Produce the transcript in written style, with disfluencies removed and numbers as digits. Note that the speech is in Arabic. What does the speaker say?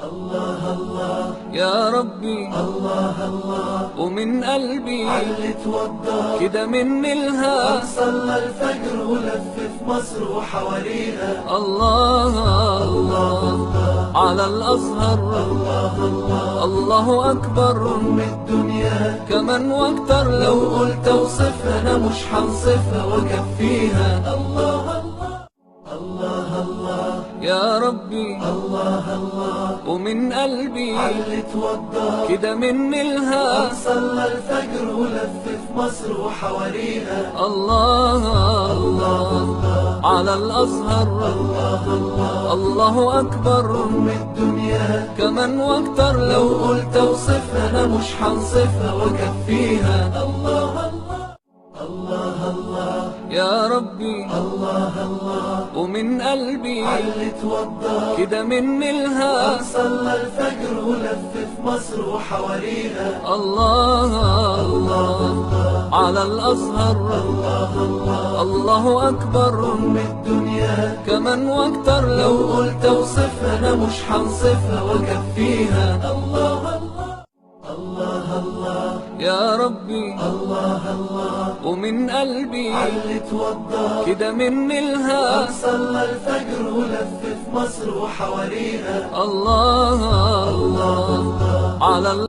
الله الله يا ربي الله الله ومن قلبي علي توضى كده مني الها صلى الفجر ولف في مصر وحواليها الله الله على الأزهر الله الله الله أكبر أم الدنيا كمان واكتر لو قلت اوصفها انا مش هنصفها واكفيها الله الله الله يا ربي الله الله ومن قلبي علي توضى كده مني الها صلى الفجر ولف في مصر وحواليها الله الله على الأزهر الله الله الله أكبر أم الدنيا كمان واكتر لو قلت اوصفها انا مش هنصفها واكفيها الله الله الله يا ربي الله الله ومن قلبي علي توضى كده مني الها صلى الفجر ولف في مصر وحواليها الله الله على الأزهر الله الله الله أكبر أم الدنيا كمان واكتر لو قلت اوصفها انا مش هنصفها واكفيها الله الله الله يا ربي الله الله ومن قلبي علي توضى كده مني الها صلى الفجر ولف في مصر وحواليها الله الله على